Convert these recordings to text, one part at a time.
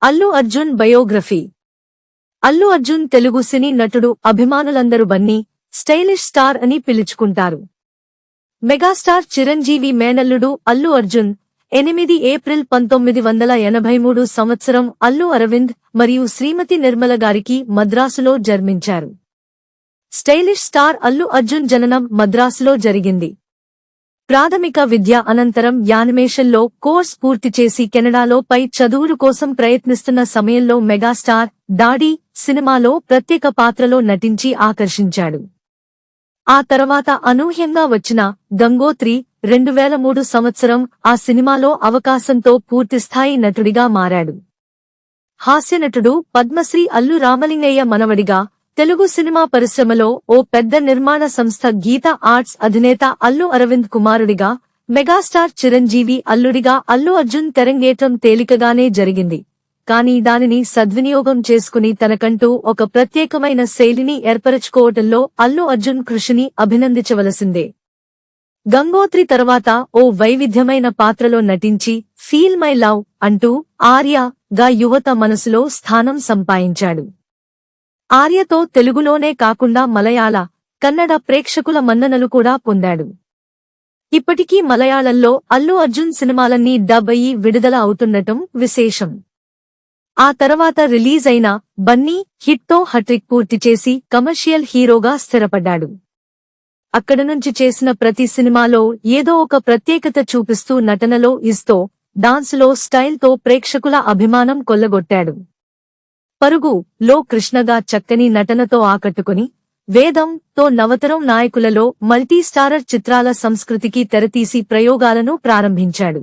Allu Arjun biography. Allu Arjun Telugu సినీ నటుడు. అభిమానులందరూ Bunny, stylish star అని పిలుచుకుంటారు. మెగాస్టార్ చిరంజీవి మేనల్లుడు అల్లు అర్జున్ 8 ఏప్రిల్ 1983 సంవత్సరం అల్లు అరవింద్ మరియు శ్రీమతి నిర్మల గారికి మద్రాసులో జన్మించారు. స్టైలిష్ స్టార్ అల్లు అర్జున్ జననం మద్రాసులో జరిగింది. ప్రాథమిక విద్య అనంతరం యానిమేషన్లో కోర్స్ పూర్తి చేసి కెనడాలో పై చదువుల కోసం ప్రయత్నిస్తున్న సమయంలో మెగాస్టార్ డాడీ సినిమాలో ప్రత్యేక పాత్రలో నటించి ఆకర్షించాడు. ఆ తర్వాత అనూహ్యంగా వచ్చిన గంగోత్రి 2003 సంవత్సరం ఆ సినిమాలో అవకాశంతో పూర్తిస్థాయి నటుడిగా మారాడు. హాస్యనటుడు పద్మశ్రీ అల్లు రామలింగయ్య మనవడిగా తెలుగు సినిమా పరిశ్రమలో ఓ పెద్ద నిర్మాణ సంస్థ గీత ఆర్ట్స్ అధినేత అల్లు అరవింద్ కుమారుడిగా మెగాస్టార్ చిరంజీవి అల్లుడిగా అల్లు అర్జున్ తెరంగేట్రం తేలికగానే జరిగింది. కానీ దానిని సద్వినియోగం చేసుకుని తనకంటూ ఒక ప్రత్యేకమైన శైలిని ఏర్పరచుకోవటంలో అల్లు అర్జున్ కృషిని అభినందించవలసిందే. గంగోత్రి తర్వాత ఓ వైవిధ్యమైన పాత్రలో నటించి ఫీల్ మై లవ్ అంటూ ఆర్యగా యువత మనసులో స్థానం సంపాదించాడు. ఆర్యతో తెలుగులోనే కాకుండా మలయాళ, కన్నడ ప్రేక్షకుల మన్ననలు కూడా పొందాడు. ఇప్పటికీ మలయాళంలో అల్లు అర్జున్ సినిమాలన్నీ డబ్ అయి విడుదల అవుతుండటం విశేషం. ఆ తర్వాత రిలీజ్ అయిన బన్నీ హిట్తో హట్రిక్ పూర్తి చేసి కమర్షియల్ హీరోగా స్థిరపడ్డాడు. అక్కడ నుంచి చేసిన ప్రతి సినిమాలో ఏదో ఒక ప్రత్యేకత చూపిస్తూ నటనలో ఇస్తో, డాన్సులో స్టైల్తో ప్రేక్షకుల అభిమానం కొల్లగొట్టాడు. పరుగు లో కృష్ణగా చక్కని నటనతో ఆకట్టుకుని వేదంతో నవతరం నాయకులలో మల్టీస్టారర్ చిత్రాల సంస్కృతికి తెరతీసి ప్రయోగాలను ప్రారంభించాడు.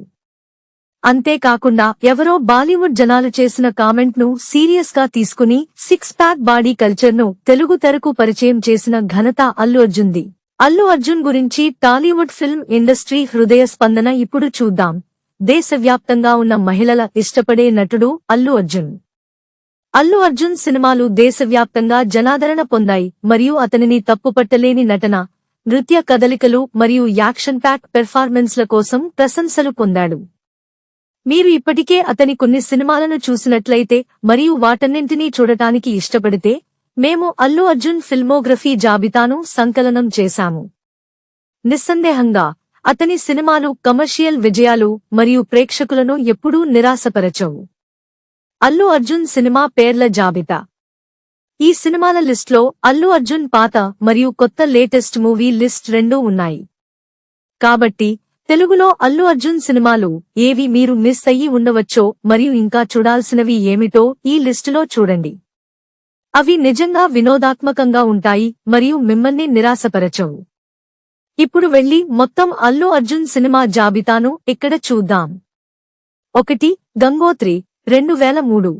అంతేకాకుండా ఎవరో బాలీవుడ్ జనాలు చేసిన కామెంట్ను సీరియస్ గా తీసుకుని సిక్స్ ప్యాక్ బాడీ కల్చర్ను తెలుగు తెరకు పరిచయం చేసిన ఘనత అల్లు అర్జున్ది. అల్లు అర్జున్ గురించి టాలీవుడ్ ఫిల్మ్ ఇండస్ట్రీ హృదయ స్పందన ఇప్పుడు చూద్దాం. దేశవ్యాప్తంగా ఉన్న మహిళల ఇష్టపడే నటుడు అల్లు అర్జున్. అల్లు అర్జున్ సినిమాలు దేశవ్యాప్తంగా జనాదరణ పొందాయి మరియు అతనిని తప్పుపట్టలేని నటన, నృత్య కదలికలు మరియు యాక్షన్ ప్యాక్ పెర్ఫార్మెన్స్ల కోసం ప్రశంసలు పొందాడు. మీరు ఇప్పటికే అతని కొన్ని సినిమాలను చూసినట్లయితే మరియు వాటన్నింటినీ చూడటానికి ఇష్టపడితే మేము అల్లు అర్జున్ ఫిల్మోగ్రఫీ జాబితాను సంకలనం చేశాము. నిస్సందేహంగా అతని సినిమాలు కమర్షియల్ విజయాలు మరియు ప్రేక్షకులను ఎప్పుడూ నిరాశపరచవు. అల్లు అర్జున్ సినిమా పేర్ల జాబితా. ఈ సినిమాల లిస్ట్లో అల్లు అర్జున్ పాత మరియు కొత్త లేటెస్ట్ మూవీ లిస్ట్ రెండూ ఉన్నాయి. కాబట్టి తెలుగులో అల్లు అర్జున్ సినిమాలు ఏవి మీరు మిస్ అయ్యి ఉండవచ్చో మరియు ఇంకా చూడాల్సినవి ఏమిటో ఈ లిస్టులో చూడండి. అవి నిజంగా వినోదాత్మకంగా ఉంటాయి మరియు మిమ్మల్ని నిరాశపరచవు. ఇప్పుడు వెళ్లి మొత్తం అల్లు అర్జున్ సినిమా జాబితాను ఇక్కడ చూద్దాం. 1. గంగోత్రి 2003.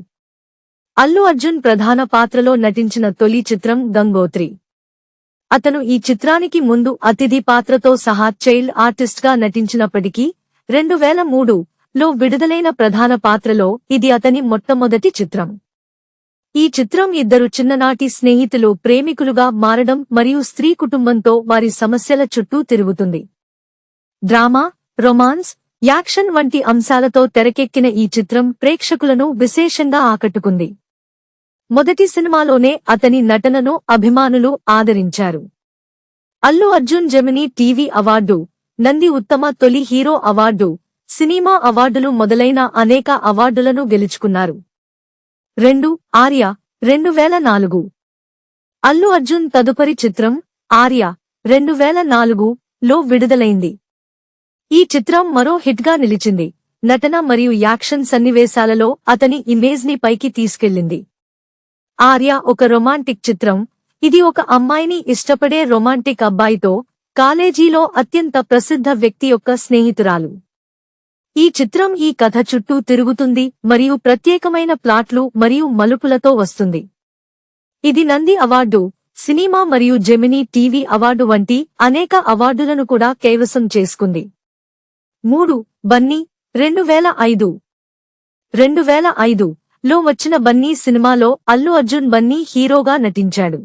అల్లు అర్జున్ ప్రధాన పాత్రలో నటించిన తొలి చిత్రం గంగోత్రి. అతను ఈ చిత్రానికి ముందు అతిథి పాత్రతో సహా చైల్డ్ ఆర్టిస్ట్గా నటించినప్పటికీ 2003లో విడుదలైన ప్రధాన పాత్రలో ఇది అతని మొట్టమొదటి చిత్రం. ఈ చిత్రం ఇద్దరు చిన్ననాటి స్నేహితులు ప్రేమికులుగా మారడం మరియు స్త్రీ కుటుంబంతో వారి సమస్యల చుట్టూ తిరుగుతుంది. డ్రామా, రొమాన్స్, యాక్షన్ వంటి అంశాలతో తెరకెక్కిన ఈ చిత్రం ప్రేక్షకులను విశేషంగా ఆకట్టుకుంది. మొదటి సినిమాలోనే అతని నటనను అభిమానులు ఆదరించారు. Allu Arjun Gemini TV award, Nandi ఉత్తమ తొలి హీరో అవార్డు, సినిమా అవార్డులు మొదలైన అనేక అవార్డులను గెలుచుకున్నారు. 2. ఆర్య 2004. అల్లు అర్జున్ తదుపరి చిత్రం ఆర్య 2004లో విడుదలైంది. ఈ చిత్రం మరో హిట్గా నిలిచింది. నటన మరియు యాక్షన్ సన్నివేశాలలో అతని ఇమేజ్ ని పైకి తీసుకెళ్లింది. ఆర్య ఒక రొమాంటిక్ చిత్రం. ఇది ఒక అమ్మాయిని ఇష్టపడే రొమాంటిక్ అబ్బాయితో కాలేజీలో అత్యంత ప్రసిద్ధ వ్యక్తి యొక్క స్నేహితురాలు. ఈ చిత్రం ఈ కథ చుట్టూ తిరుగుతుంది మరియు ప్రత్యేకమైన ప్లాట్లు మరియు మలుపులతో వస్తుంది. ఇది నంది అవార్డు, సినిమా మరియు జెమినీ టీవీ అవార్డు వంటి అనేక అవార్డులను కూడా కైవసం చేసుకుంది. 3. బన్నీ 2005. 2005లో వచ్చిన బన్నీ సినిమాలో అల్లు అర్జున్ బన్నీ హీరోగా నటించాడు.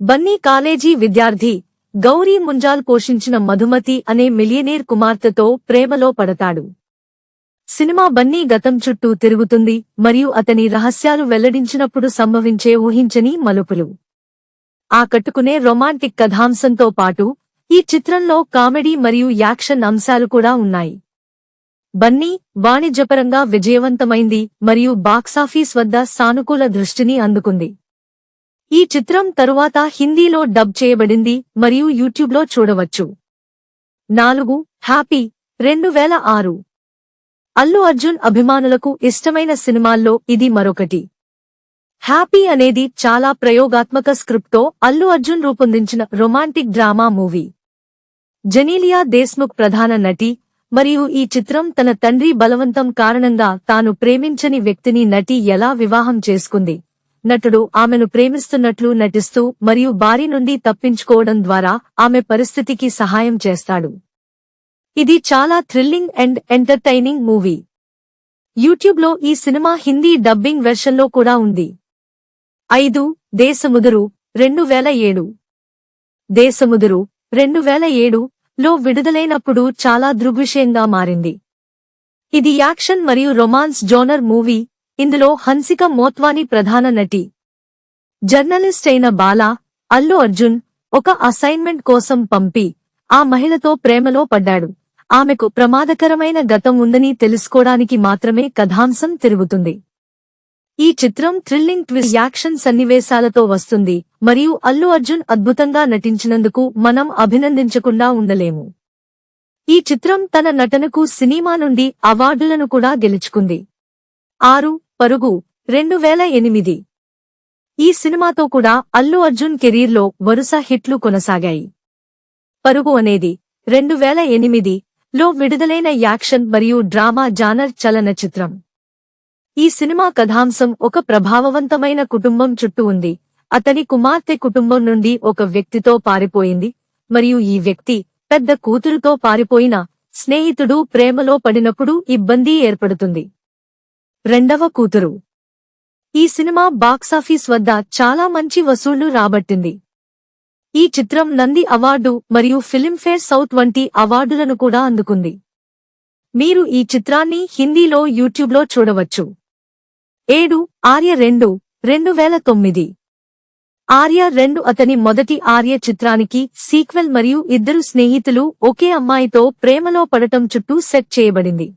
బన్నీ కాలేజీ విద్యార్థి గౌరీ ముంజాల్ పోషించిన మధుమతి అనే మిలియనీర్ కుమార్తెతో ప్రేమలో పడతాడు. సినిమా బన్నీ గతం చుట్టూ తిరుగుతుంది మరియు అతని రహస్యాలు వెల్లడించినప్పుడు సంభవించే ఊహించని మలుపులు ఆకట్టుకునే రొమాంటిక్ కథాంశంతో పాటు ఈ చిత్రంలో కామెడీ మరియు యాక్షన్ అంశాలు కూడా ఉన్నాయి. బన్నీ వాణిజ్యపరంగా విజయవంతమైంది మరియు బాక్సాఫీస్ వద్ద సానుకూల దృష్టిని అందుకుంది. ఈ చిత్రం తరువాత హిందీలో డబ్ చేయబడింది మరియు యూట్యూబ్లో చూడవచ్చు. 4. హ్యాపీ 2006 అల్లు అర్జున్ అభిమానులకు ఇష్టమైన సినిమాల్లో ఇది మరొకటి. హ్యాపీ అనేది చాలా ప్రయోగాత్మక స్క్రిప్ట్తో అల్లు అర్జున్ రూపొందించిన romantic drama movie. Genelia Deshmukh ప్రధాన నటి మరియు ఈ చిత్రం తన తండ్రి బలవంతం కారణంగా తాను ప్రేమించని వ్యక్తిని నటి ఎలా వివాహం చేసుకుంది. నటుడు ఆమెను ప్రేమిస్తున్నట్లు నటిస్తూ మరియు బారి నుండి తప్పించుకోవడం ద్వారా ఆమె పరిస్థితికి సహాయం చేస్తాడు. ఇది చాలా థ్రిల్లింగ్ అండ్ ఎంటర్టైనింగ్ మూవీ. యూట్యూబ్లో ఈ సినిమా హిందీ డబ్బింగ్ వెర్షన్లో కూడా ఉంది. 5. దేశముదురు 2007 దేశముదురు 2007 లో విడుదలైనప్పుడు చాలా దృగ్విషయంగా మారింది. ఇది యాక్షన్ మరియు రొమాన్స్ జోనర్ మూవీ. ఇందులో హన్సిక మోత్వాని ప్రధాన నటి. జర్నలిస్ట్ అయిన బాలా అల్లు అర్జున్ ఒక అసైన్మెంట్ కోసం పంపి ఆ మహిళతో ప్రేమలో పడ్డాడు. ఆమెకు ప్రమాదకరమైన గతం ఉందని తెలుసుకోవడానికి మాత్రమే కథాంశం తిరుగుతుంది. ఈ చిత్రం థ్రిల్లింగ్ ట్విస్ట్ యాక్షన్ సన్నివేశాలతో వస్తుంది మరియు అల్లు అర్జున్ అద్భుతంగా నటించినందుకు మనం అభినందించకుండా ఉండలేము. ఈ చిత్రం తన నటనకు సినిమా నుండి అవార్డులను కూడా గెలుచుకుంది. 6. పరుగు 2008 ఈ సినిమాతో కూడా అల్లు అర్జున్ కెరీర్లో వరుస హిట్లు కొనసాగాయి. పరుగు అనేది 2008 లో విడుదలైన యాక్షన్ మరియు డ్రామా జానర్ చలనచిత్రం. ఈ సినిమా కథాంశం ఒక ప్రభావవంతమైన కుటుంబం చుట్టూ ఉంది. అతని కుమార్తె కుటుంబం నుండి ఒక వ్యక్తితో పారిపోయింది మరియు ఈ వ్యక్తి పెద్ద కూతురుతో పారిపోయిన స్నేహితుడు ప్రేమలో పడినప్పుడు ఇబ్బంది ఏర్పడుతుంది. రెండవ కూతురు ఈ సినిమా బాక్సాఫీస్ వద్ద చాలా మంచి వసూళ్లు రాబట్టింది. ఈ చిత్రం నంది అవార్డు మరియు ఫిల్మ్ఫేర్ సౌత్ వంటి అవార్డులను కూడా అందుకుంది. మీరు ఈ చిత్రాన్ని హిందీలో యూట్యూబ్లో చూడవచ్చు. 7. ఆర్య 2 2009 ఆర్య 2 అతని మొదటి ఆర్య చిత్రానికి సీక్వెల్ మరియు ఇద్దరు స్నేహితులు ఒకే అమ్మాయితో ప్రేమలో పడటం చుట్టూ సెట్ చేయబడింది.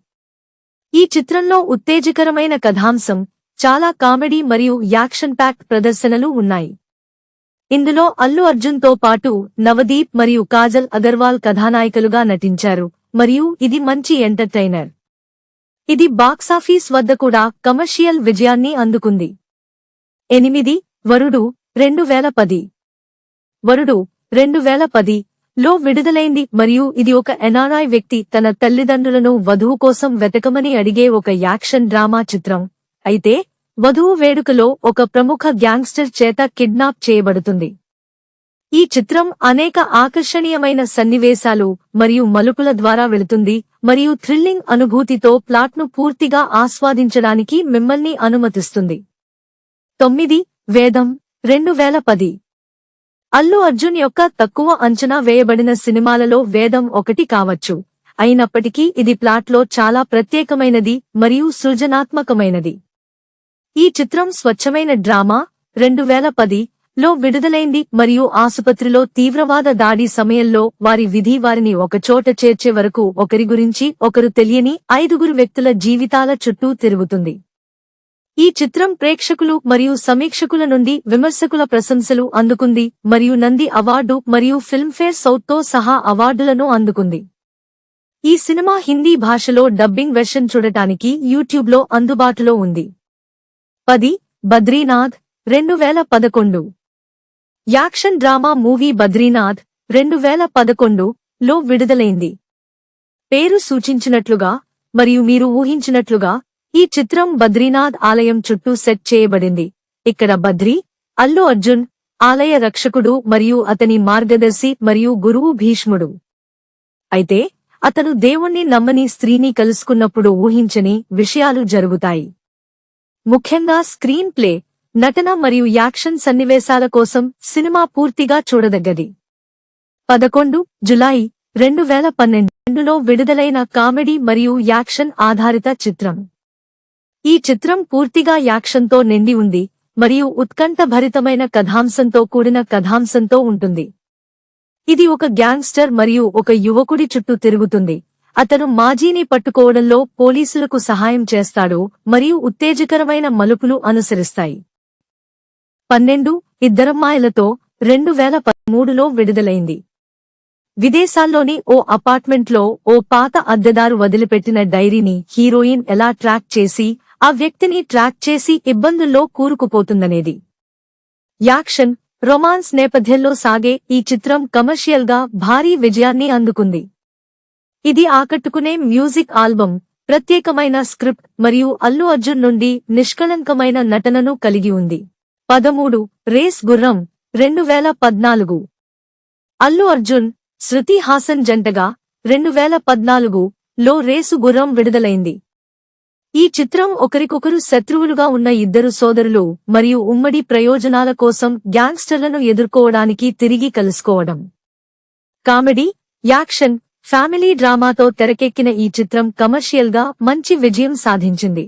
ఈ చిత్రంలో ఉత్తేజకరమైన కథాంశం, చాలా కామెడీ మరియు యాక్షన్ ప్యాక్డ్ ప్రదర్శనలు ఉన్నాయి. ఇందులో అల్లు అర్జున్తో పాటు నవదీప్ మరియు కాజల్ అగర్వాల్ కథానాయికలుగా నటించారు మరియు ఇది మంచి ఎంటర్టైనర్. ఇది బాక్సాఫీస్ వద్ద కూడా కమర్షియల్ విజయాన్ని అందుకుంది. 8. వరుడు 2010 వరుడు 2010 లో విడుదలైంది మరియు ఇది ఒక ఎన్ఆర్ఐ వ్యక్తి తన తల్లిదండ్రులను వధువు కోసం వెతకమని అడిగే ఒక యాక్షన్ డ్రామా చిత్రం. అయితే వధువు వేడుకలో ఒక ప్రముఖ గ్యాంగ్స్టర్ చేత కిడ్నాప్ చేయబడుతుంది. ఈ చిత్రం అనేక ఆకర్షణీయమైన సన్నివేశాలు మరియు మలుపుల ద్వారా వెళుతుంది మరియు థ్రిల్లింగ్ అనుభూతితో ప్లాట్ను పూర్తిగా ఆస్వాదించడానికి మిమ్మల్ని అనుమతిస్తుంది. 9. వేదం 2010 అల్లు అర్జున్ యొక్క తక్కువ అంచనా వేయబడిన సినిమాలలో వేదం ఒకటి కావచ్చు. అయినప్పటికీ ఇది ప్లాట్లో చాలా ప్రత్యేకమైనది మరియు సృజనాత్మకమైనది. ఈ చిత్రం స్వచ్ఛమైన డ్రామా 2010 లో విడుదలైంది మరియు ఆసుపత్రిలో తీవ్రవాద దాడి సమయంలో వారి విధి వారిని ఒకచోట చేర్చే వరకు ఒకరి గురించి ఒకరు తెలియని 5 వ్యక్తుల జీవితాల చుట్టూ తిరుగుతుంది. ఈ చిత్రం ప్రేక్షకులు మరియు సమీక్షకుల నుండి విమర్శకుల ప్రశంసలు అందుకుంది మరియు నంది అవార్డు మరియు ఫిల్మ్ఫేర్ సౌత్తో సహా అవార్డులను అందుకుంది. ఈ సినిమా హిందీ భాషలో డబ్బింగ్ వెర్షన్ చూడటానికి యూట్యూబ్లో అందుబాటులో ఉంది. 10. Badrinath 2011 action drama movie Badrinath 2011 లో విడుదలైంది. పేరు సూచించినట్లుగా మరియు మీరు ఊహించినట్లుగా ఈ చిత్రం బద్రీనాథ్ ఆలయం చుట్టూ సెట్ చేయబడింది. ఇక్కడ బద్రీ అల్లు అర్జున్ ఆలయ రక్షకుడు మరియు అతని మార్గదర్శి మరియు గురువు భీష్ముడు. అయితే అతను దేవుణ్ణి నమ్మని స్త్రీని కలుసుకున్నప్పుడు ఊహించని విషయాలు జరుగుతాయి. ముఖ్యంగా స్క్రీన్ ప్లే, నటన మరియు యాక్షన్ సన్నివేశాల కోసం సినిమా పూర్తిగా చూడదగ్గది. 11 జులై 2012 2012లో విడుదలైన కామెడీ మరియు యాక్షన్ ఆధారిత చిత్రం. ఈ చిత్రం పూర్తిగా యాక్షన్తో నిండి ఉంది మరియు ఉత్కంఠభరితమైన కథాంశంతో ఉంటుంది. ఇది ఒక గ్యాంగ్స్టర్ మరియు ఒక యువకుడి చుట్టూ తిరుగుతుంది. అతను మాజీని పట్టుకోవడంలో పోలీసులకు సహాయం చేస్తాడు మరియు ఉత్తేజకరమైన మలుపులు అనుసరిస్తాయి. 12 ఇద్దరమ్మాయిలతో 2013లో విడుదలైంది. విదేశాల్లోని ఓ అపార్ట్మెంట్లో ఓ పాత అద్దెదారు వదిలిపెట్టిన డైరీని హీరోయిన్ ఎలా ట్రాక్ చేసి ఆ వ్యక్తిని ట్రాక్ చేసి ఇబ్బందుల్లో కూరుకుపోతుందనేది. యాక్షన్, రొమాన్స్ నేపథ్యంలో సాగే ఈ చిత్రం కమర్షియల్గా భారీ విజయాన్ని అందుకుంది. ఇది ఆకట్టుకునే మ్యూజిక్ ఆల్బమ్, ప్రత్యేకమైన స్క్రిప్ట్ మరియు అల్లు అర్జున్ నుండి నిష్కళంకమైన నటనను కలిగి ఉంది. 13 రేస్ గుర్రం 2014. అల్లు అర్జున్, శృతి హాసన్ జంటగా 2014లో రేసు గుర్రం విడుదలైంది. ఈ చిత్రం ఒకరికొకరు శత్రువులుగా ఉన్న ఇద్దరు సోదరులు మరియు ఉమ్మడి ప్రయోజనాల కోసం గ్యాంగ్స్టర్లను ఎదుర్కోవడానికి తిరిగి కలుసుకోవడం. కామెడీ, యాక్షన్, ఫ్యామిలీ డ్రామాతో తెరకెక్కిన ఈ చిత్రం కమర్షియల్గా మంచి విజయం సాధించింది.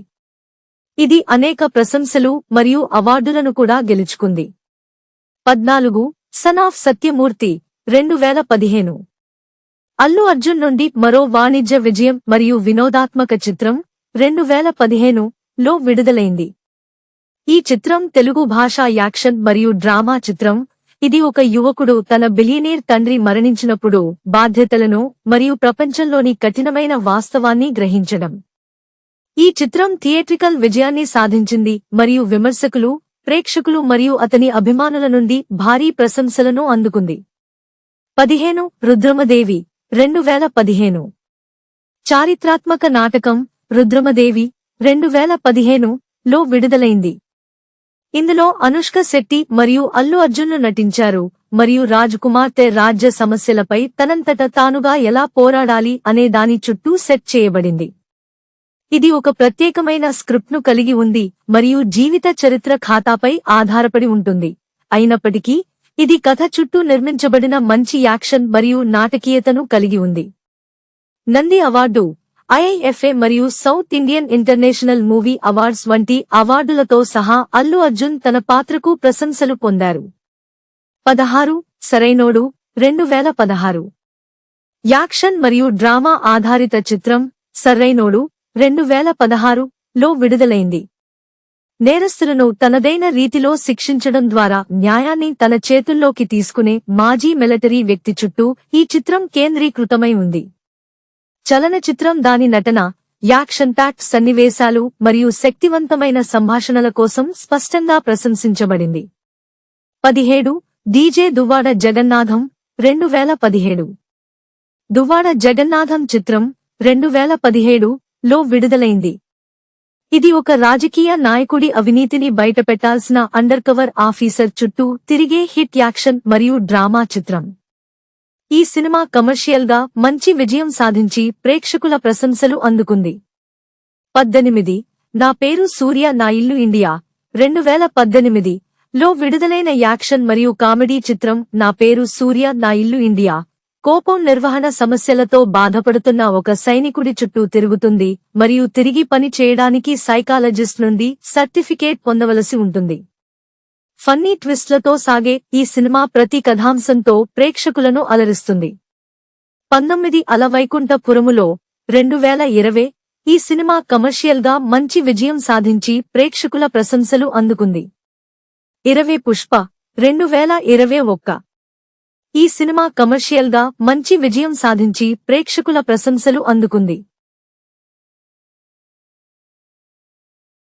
ఇది అనేక ప్రశంసలు మరియు అవార్డులను కూడా గెలుచుకుంది. 14 సన్ ఆఫ్ సత్యమూర్తి 2015. అల్లు అర్జున్ నుండి మరో వాణిజ్య విజయం మరియు వినోదాత్మక చిత్రం 2015లో విడుదలైంది. ఈ చిత్రం తెలుగు భాషా యాక్షన్ మరియు డ్రామా చిత్రం. ఇది ఒక యువకుడు తన బిలియనీర్ తండ్రి మరణించినప్పుడు బాధ్యతలను మరియు ప్రపంచంలోని కఠినమైన వాస్తవాన్ని గ్రహించడం. ఈ చిత్రం థియేట్రికల్ విజయాన్ని సాధించింది మరియు విమర్శకులు, ప్రేక్షకులు మరియు అతని అభిమానుల నుండి భారీ ప్రశంసలను అందుకుంది. 15 రుద్రమదేవి 2015. చారిత్రాత్మక నాటకం రుద్రమదేవి 2015లో విడుదలైంది. ఇందులో అనుష్క శెట్టి మరియు అల్లు అర్జున్లు నటించారు మరియు రాజకుమార్తె రాజ్య సమస్యలపై తనంతట తానుగా ఎలా పోరాడాలి అనే దాని చుట్టూ సెట్ చేయబడింది. ఇది ఒక ప్రత్యేకమైన స్క్రిప్ట్ను కలిగి ఉంది మరియు జీవిత చరిత్ర ఖాతాపై ఆధారపడి ఉంటుంది. అయినప్పటికీ ఇది కథ చుట్టూ నిర్మించబడిన మంచి యాక్షన్ మరియు నాటకీయతను కలిగి ఉంది. నంది అవార్డు, ఐఐఎఫ్ఏ మరియు south Indian international movie awards వంటి అవార్డులతో సహా అల్లు అర్జున్ తన పాత్రకు ప్రశంసలు పొందారు. 16 సరైనోడు 2016. యాక్షన్ మరియు డ్రామా ఆధారిత చిత్రం సరైనోడు 2016లో విడుదలైంది. నేరస్తులను తనదైన రీతిలో శిక్షించడం ద్వారా న్యాయాన్ని తన చేతుల్లోకి తీసుకునే మాజీ మిలిటరీ వ్యక్తి చుట్టూ ఈ చిత్రం కేంద్రీకృతమై ఉంది. చలనచిత్రం దాని నటన, యాక్షన్ ప్యాక్డ్ సన్నివేశాలు మరియు శక్తివంతమైన సంభాషణల కోసం స్పష్టంగా ప్రశంసించబడింది. 17 డీజే దువ్వాడ జగన్నాథం 2017. దువ్వాడ జగన్నాథం చిత్రం 2017లో విడుదలైంది. ఇది ఒక రాజకీయ నాయకుడి అవినీతిని బయటపెట్టాల్సిన అండర్కవర్ ఆఫీసర్ చుట్టూ తిరిగే హిట్ యాక్షన్ మరియు డ్రామా చిత్రం. ఈ సినిమా కమర్షియల్గా మంచి విజయం సాధించి ప్రేక్షకుల ప్రశంసలు అందుకుంది. 18 నా పేరు సూర్య నా ఇల్లు ఇండియా 2018లో విడుదలైన యాక్షన్ మరియు కామెడీ చిత్రం నా పేరు సూర్య నా ఇల్లు ఇండియా. కోపం నిర్వహణ సమస్యలతో బాధపడుతున్న ఒక సైనికుడి చుట్టూ తిరుగుతుంది మరియు తిరిగి పని చేయడానికి సైకాలజిస్ట్ నుండి సర్టిఫికేట్ పొందవలసి ఉంటుంది. ఫన్నీ ట్విస్ట్లతో సాగే ఈ సినిమా ప్రతి కథాంశంతో ప్రేక్షకులను అలరిస్తుంది. 19 అల వైకుంఠపురములో 2020. ఈ సినిమా కమర్షియల్గా మంచి విజయం సాధించి ప్రేక్షకుల ప్రశంసలు అందుకుంది. 20 పుష్ప 2021. ఈ సినిమా కమర్షియల్గా మంచి విజయం సాధించి ప్రేక్షకుల ప్రశంసలు అందుకుంది.